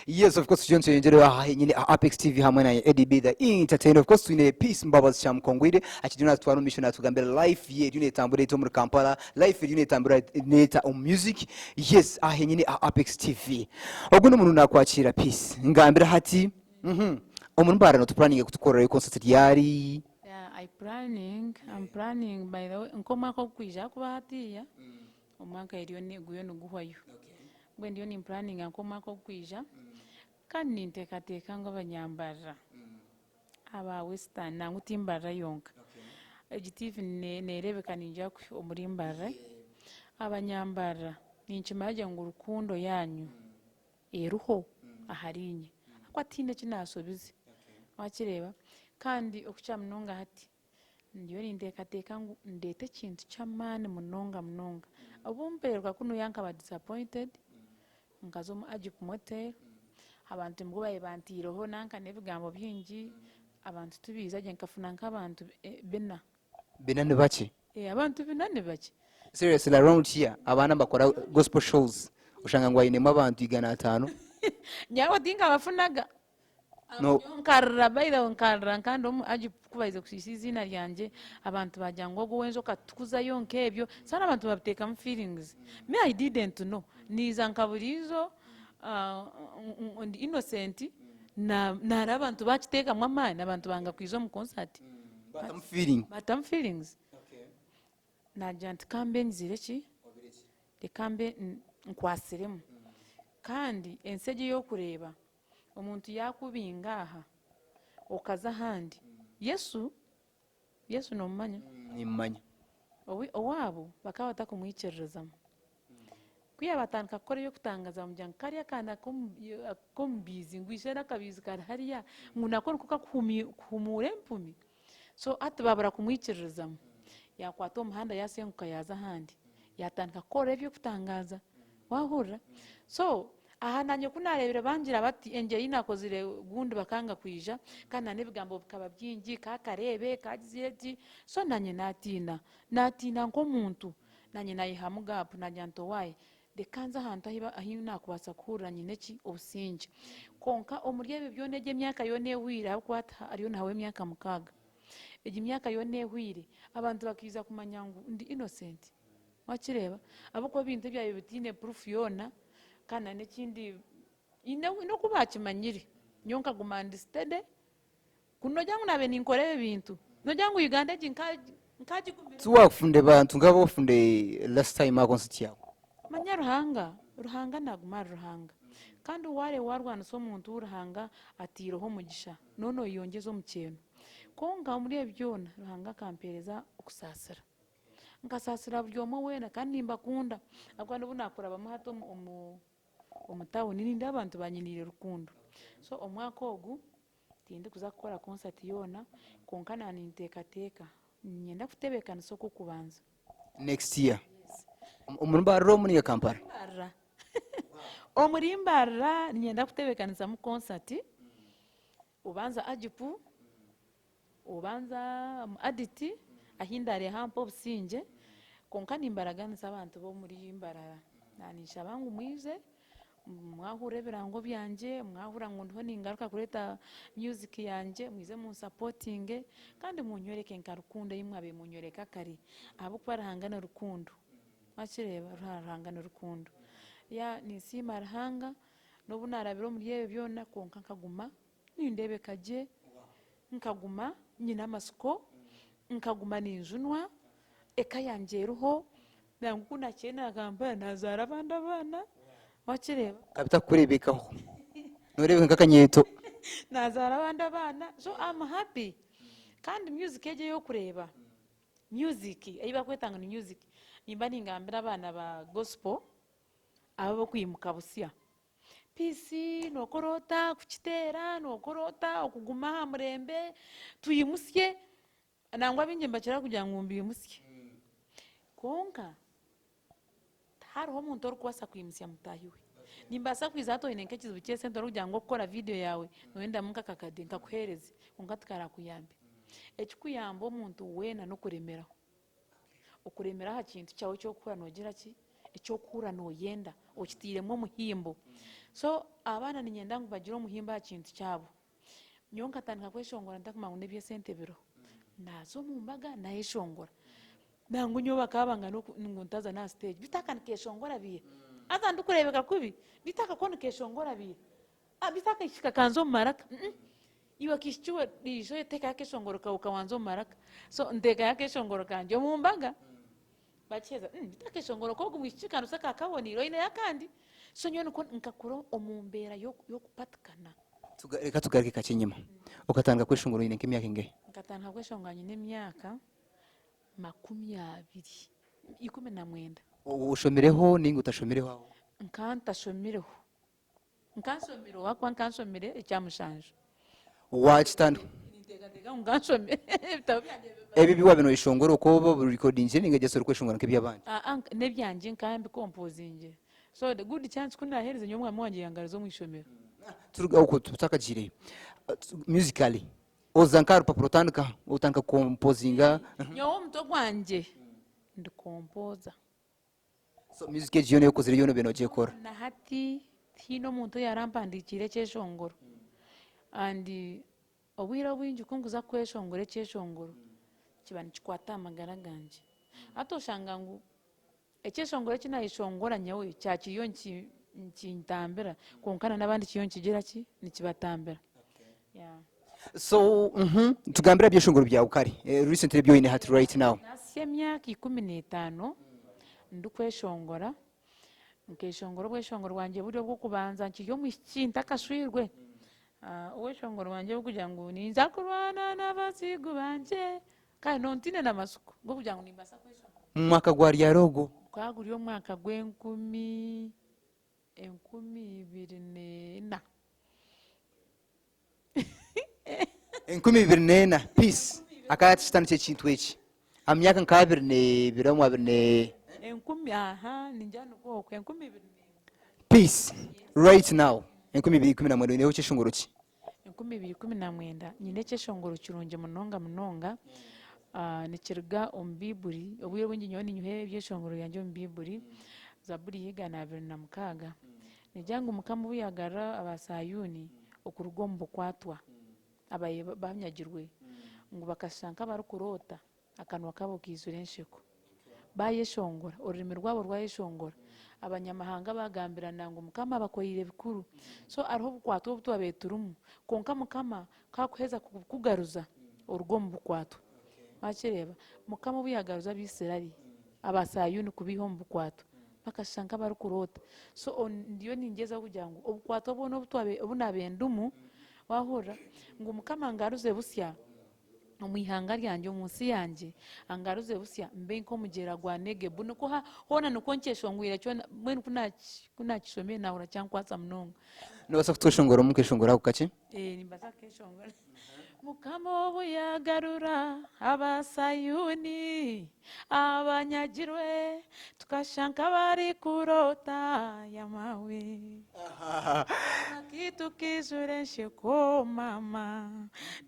Yes, of course, Johnson nyine Apex TV hamwe na EDB the entertainer. Of course, twine Peace Mbabazi cha Mkongwire akijuna twara mission atugambira live ye yune tambure to muri Kampala, live yune tambura neta on music. Yes, nyine Apex TV. Ubwo n'umuntu nakwakira Peace. Ngambira hati umuntu barano to planning kutukorera concert yari. Yeah, I'm planning by the way nkoma ko kwija kuba hatiya. Omwaka eriyo ne guyo no guhwayo. Gwe ndiyo ni planning nkoma ko kwija. Kandi ntekateka ngo abanyambara aba western nangutimbara yonka egitivi nerebeka ninja ku omurimbara abanyambara ninchimaje ngo urukundo yanyu eruho aharinye akwatine kinasobize wakireba kandi okucha munonga hati ndiyo nintekateka ngo ndete kintu chamane munonga abumperwa kuno yanka ba disappointed nkazo mu Ajipu motel abantu mgo bayibantiroho nanka nebigambo byingi abantu tubiza je nkafuna nk'abantu bena ne baki abantu bena ne baki seriously around here abana bakora gospel shows ushanga ngo ayinemo abantu 500 nyawo dinga bafunaga no nkarra bayida nkarra nkando mu Ajipu kubayize kusizina ryanje abantu bajyango gwenzo katukuza yonke ebyo sana abantu babiteka mu feelings me I didn't know niza nkaburizo innocent na abantu bakiteka mwamana abantu banga kwizo mu concert batam feelings okay na jant kambe nzireki de kambe nkwasiremu kandi enseje yo kureba umuntu yakubingaha okaza handi Yesu no mmanya nimanya owabo bakawa takumwicerezamo kuya batandika gukora yo kutangaza mu jyanga kariya kana kombizi ngwishera kabizi kari hariya ngunakora kuka kumure mpumi so ati babura kumwikirizamo yakwata umuhanda yasenguka yaza handi yatandika gukora yo kutangaza wahura so aha nanye kunarebera bangira bati enje inakozire gundi bakanga kwija kana nebigambo bikaba byingi kakarebe kagizeti so nanye natina nko muntu nanye nayihamugapu najyanto waye de kanza ahantu ahina kubasa kuhura nyine ki obusinge konka omurye byonege myaka yone wira kwata ariyo nawe myaka mukaga egi myaka yone wire abantu bakiza kumanyangu ndi innocent wakireba abako bintu byayo bitine proof yona kana nekindi ino kubakimanyiri nyonka gumandistede kuno jangu nabe ninkorebe bintu no jangu Uganda nkaji tuwafunde bantu ngabo funde last time concert yako manya ruhanga naguma ruhanga kandi ware warwana so muntu ruhanga atiroho mugisha nono yongezo mukeno konga muri ebyona ruhanga kampereza okusasira nkasasira byomo wena kandi nimbakunda akwanda bunakora bamuhato omutawo nindi abantu banyinire rukundo so omwaka ogu tindi kuza gukora concert yona konka nani ntekateka nyenda kutebekana soko kubanza next year umurimbaro muri Kampala omurimbara nyenda kutebekaniza mu concert ubanza Ajipu ubanza Aditi ahindare hampo businge konka nimbaraganiza abantu bo muri imbarara nanisha bangu mwize mwahure birango byanje mwahura ngo ndiho ningaruka kureta music yanje mwize mu supporting kandi munyoreke nkarukundo yimwabe munyoreka kari abo kwarahangana rukundo akireba ruhangana rukundo ya nisima rahanga no bunarabiro muri yebe byona konka nkaguma nindebe kaje nkaguma nyina masiko nkaguma ninjunwa eka yanjeruho nangu kuna cyena gamba nazara abana wakireba kabita kurebekaho norebe nkakanyeto nazara abana so I'm happy kandi music yeje yo kureba music ayiba kwetanga ni music nimba ningambira abana ba gospel abo kwimuka busia pisi nokorota kukitera nokorota okuguma ha murembe tuyimusye nangwa binge mbakira kugira ngo mbimusye konka hariho umuntu uri kwasa kwimusya mutahiwe nimbasa kwiza hato inenke kizu cyese ndo kugira ngo gukora video yawe noenda muka kakade nkakuhereze unga tukara kuyambe ekikuyamba umuntu wena no kuremeraho ukuremera ha kintu cyawe cyo gukora nogira ki icyo kura noyenda okitiremo muhimbo so abana ninyenda ngo bagire omuhimbo kintu cyabo nyo nkatandika kweshongora ndakumanga nebye sente biro nazo mu mbaga nayeshongora nangu nyo bakabanga ngo ntaza na stage bitaka nikeshongora biye ata ndukurebeka kubi bitaka ko nikeshongora biye bitaka kikakanzo maraka iwa kishichwa lisho yeteka yake shongoroka ukawanzo maraka so ndeka yake shongoroka njo mu mbaga bacheza bitaka shongoroka ko mwishyikana usaka akaboniro ine yakandi so nyo nkakuro omumbera yo kupatikana reka tugarike kakinyima ukatanga kweshongoro ine nk'imyaka ingahe nkatanga kweshonganya n'imyaka 19 ushomereho ninga utashomereho aho nkantashomereho wakwa nkansomere icyamushanje wachitanda nitega nganshomere ebi biwa bino ishongoro ko bo recording ninga gesoro kweshongora nk'ibyabandi nebyanje nkambi composing so the good chance kuna hereze nyo mwami wanje yangarizo mwishomero turuga uko tutakagire musically ozankara paprotandika utanka composinga nyo mto gwanje ndi composer so music J.Ney yokozire yono beno jekora na hati hino muntu yarampandikire cyeshongoro and obwira bwinji kunguza kweshongore cyeshongoro kibani kikwata amagara ganje atoshanga ngo ecyeshongoro kinayishongora nyawe cyakiriyo nkintambira konkana nabandi kiyo nkigira ki nikibatambira yeah so tugambira byeshongoro bya ukari recently byo in hat right now nasiye myaka 15 ndukweshongora nkeshongoro bweshongoro wanje buryo bwo kubanza nkiyo mwishinta kashwirwe weshongoro wanje bwo kugira ngo ninza kurwana n'abasigu banje kandi nontine namasuku bwo kugira ngo nimbasa kweshongoro mwaka gwari ya rogo kwaguriyo mwaka gwenkumi 2024 2024 peace akati chitano cy'ekintu eki amyaka nkabiri ne biramu abiri ne ninjana ko 2024 peace right now 2019 neho cyeshongoro ki 2019 nyine cyeshongoro kirunje munonga nikirga ombiburi obwiye bungi nyoni nyuhe byeshongoro yanje ombiburi zaburi yiga na 26 nijanga umukamu buyagara abasayuni okurugombo kwatwa abaye banyagirwe ngo bakashanka bari kurota akanwa kabo kizure nshiko bayeshongora ururimi rwabo rwayeshongora abanyamahanga bagambirana ngo umukama bakoyire bikuru so ariho bukwato butwa beturumu konka mukama kakuheza kugaruza urugombo kwato bakireba mukama buyagaruza bisirari abasayuni kubihombo kwato bakashanka bari kurota so ndiyo ningeza kugira ngo obukwato bono butwabe obunabendumu wahora ngo umukama ngaruze busya omwihanga ryanje omunsi yanje angaruze busya mbe nko mugera gwa nege buno ko hona nuko nkeshongwira cyo mwene kuna kishomye na ura cyankwatsa mnongo no basa kutoshongora mukeshongora kukache nimbaza keshongora mukama obuyagarura abasayuni abanyagirwe tukashanka bari kurota yamawe kitu kizure nshiko mama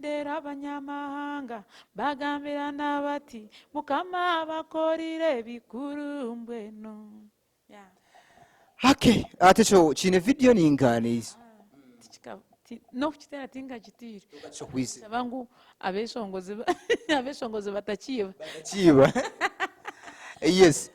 dera abanyamahanga bagambirana bati mukama bakorire bikuru mbweno okay atecho chine video ninganizi no kitera tinga kitiri cyo kwisi bangu abeshongoze batakiba yes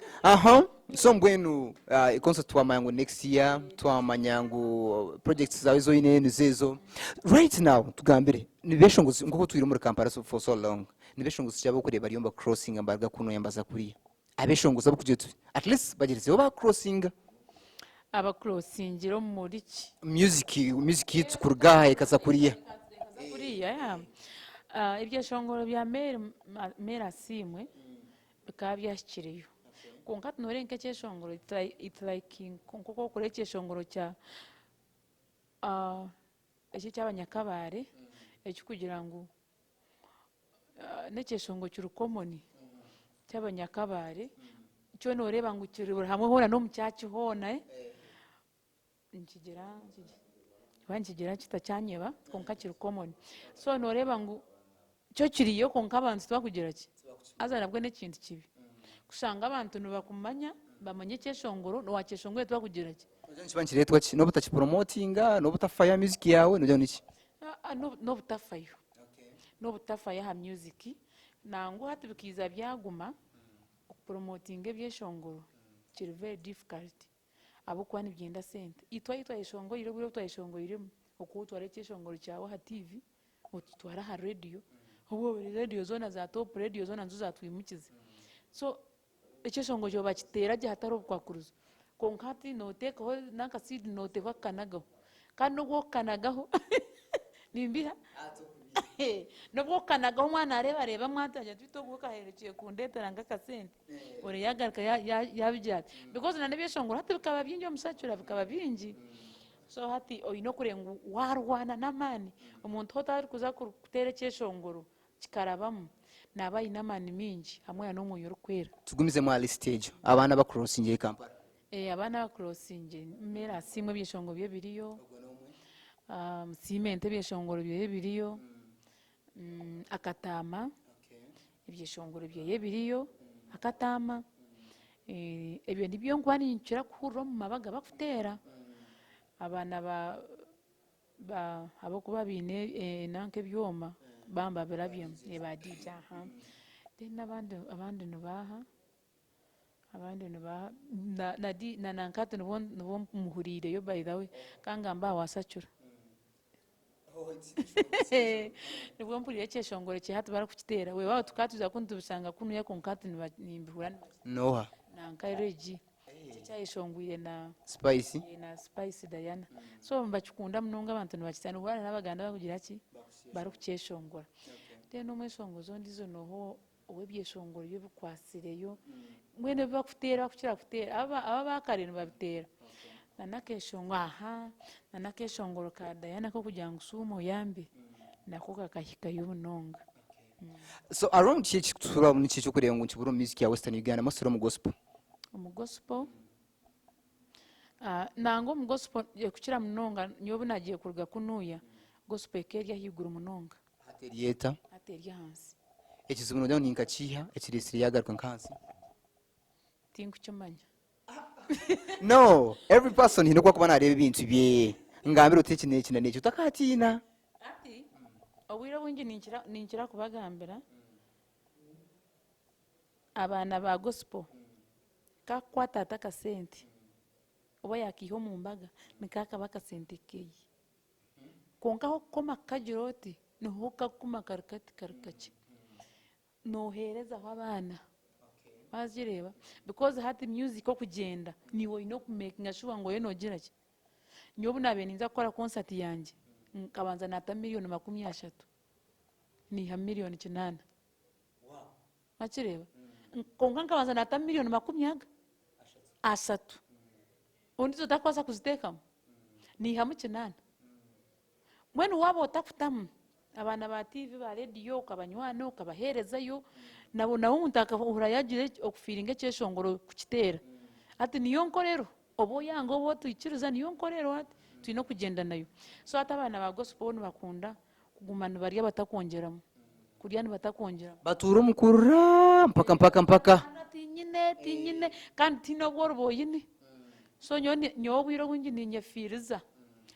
so mbwenu concert twamanyango next year twamanyango projects zawe zo ine nizezo right now tugambire nibeshongoze ngoko twiri muri Kampala for so long nibeshongoze cyabo kureba yomba crossing ambarga kuno yambaza kuriya abeshongoze abukujetu at least bagerezeho ba crossing aba crossingiro muri ki music hits kurgaha ikaza kuriya ibyo shongoro bya mera simwe bikaba byashikiriyo konka tunorenke cyeshongoro it's like konko kore cyeshongoro cya iki cyabanyakabare eki kugira ngo necyeshongo cyurukomoni cyabanyakabare cyo noreba ngo kiribura hamwe hora no mucyaci hona nkigira kitacyanyeba konka kirukomoni so noreba ngo cyo kiriyo konka abantu twakugira ki azana bwo nekintu kibi kushanga abantu nubakumanya bamanye cyeshongoro no wakeshongoro twakugira ki nchibanchiretwa chi no butachi promotinga no butafaya music yawe no niki no butafayo no butafaya ha music nango hati bikiza byaguma okupromotinga ebyeshongoro kiri very difficult abo kwani byenda sente itwa ishongoro ire bure twayishongoro ire okutwara ekyeshongoro cyawe ha TV utwara ha radio ubu radio zona za top radio zona nzo zatwimukize so ekyeshongoro cyo bakitera je hataro kwakuruza konkati notekaho nakasidi noteka kanagaho kandi ubwo kanagaho nimbira nubwo kanagaho mwana areba mwatajya twito gukaherekeye kundetera ngakasente ore yagarika yabyati because nane byeshongora hati bikaba byinjo musacura bikaba byinji so hati oyino kurenga warwana namani umuntu hotari kuza kutera cyeshongoro kikarabamo nabaye namani minji hamwe no muyoro kwera tugumize mu ali stage abana ba crossinge Kampala abana crossinge mera simwe byeshongoro bye biriyo simente byeshongoro bye biriyo akatama ibyeshongoro bye biriyo akatama ebyo nibyo ngwani nchira kuro mu mabaga bakutera abana ba abo kuba bine nanke byoma bamba birabyo ebadija ha then abandi nubaha na nankate nubo muhurire yo by the way kanga mba wasacura nibwo mpuriye cyeshongoro cye hatu barakukitera we wawe tukatuza kuntu bisanga kunu ya konkate nimbihura noha nankareji cyayishongwiye na spice Diana so mbakikunda munonga abantu nibakitana ubwana n'abaganda bakugira ki barukucyeshongora then umweshongozo ndizo noho owebyeshongoro byo bukwasireyo mwene bakutera bakukira kutera aba bakareno babitera nanakeshongoro ka Diana ko kugira ngo usumo yambe nako kakahika y'ubunonga so around chichi kutura mu chichi kurenga ngo kiburo music ya Western Uganda masoro mu gospel nango mu gospel yekukira munonga nyobo nagiye kuruga kunuya gospel kerya higuru munonga aterieta hansi ekizibuno ndio ninka chiha ekirisiri yagaruka nkansi tinku cyomanya no every person hino kwa kuba nareba ibintu bye ngambira utekine kina n'icyo utakatina ati obwira bungi ninkira kubagambira abana ba gospel kakwata atakasente oba yakiho mu mbaga nikaka bakasente keye konkaho koma kajiroti no kakuma karikachi nohereza abana bazireba because hati music ko kugenda niwo ino kumakinga sure ngo yeno gira ki nyobu nabe ninza gukora concert yanjye kabanza nata miliyoni 30 ni ha miliyoni 8 akireba konka kabanza nata miliyoni 30 undi zotakwasa kuziteka ni ha 8 mwenu wabo otakutamu abana ba TV ba radio kabanywana kabaherezayo nabo umuntu akahura yagire okufiringa cyeshongoro kukitera ati niyo nkorero obo yango bo tuyikiruza niyo nkorero ati twino kugenda nayo so ati abana ba gospel bakunda kugumana bari batakongeramo kurya ni batakongeramo baturo mukurura mpaka tinyine kandi tino borbo yini so nyo bwiro bungi ninyefiriza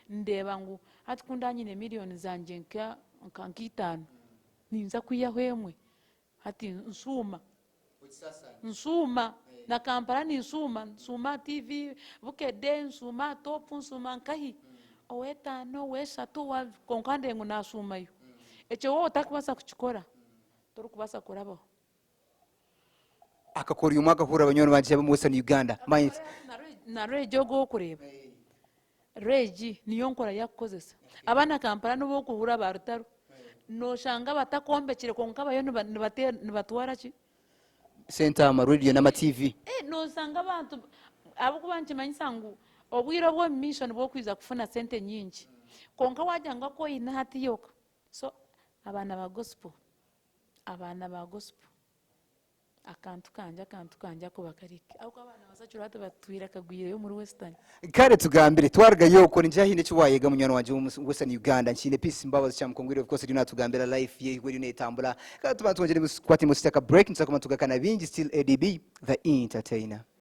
ndeba ngo ati kundanyine miliyoni zanje nkitano ninza kuyahwemwe ati nsuma na Kampala ni nsuma TV bukede nsuma top nsuma nkahi owetano wesatu wa konkande ngo nasumayo echo wo takubasa kukikora turu kubasa kurabo akakora uyu mwaka hura abanyoni banje mu Western Uganda mind na rejo go kureba reji niyo nkora yakozesa abana Kampala nubo kuhura barutaru no shanga batakombekire konka bayo nibatwara ki center ama radio na TV no sanga abantu abo kubanje manyisangu obwiro bwo mission bwo kwiza kufuna sente nyingi konka wajanga ko ina hati yoka so abana ba gospel akantu kanja ko bakarike aho abana basacura hati batwira kagwire yo muri Western kare tugambire twarga yoko ninja hine cyo wayega munyana wanje mu Western Uganda nchine Peace Mbabazi cyamukongwire of course rino tugambira life ye weri netambula kandi tuba twongere kwati musitaka break nsaka matugakana bingi still ADB the entertainer.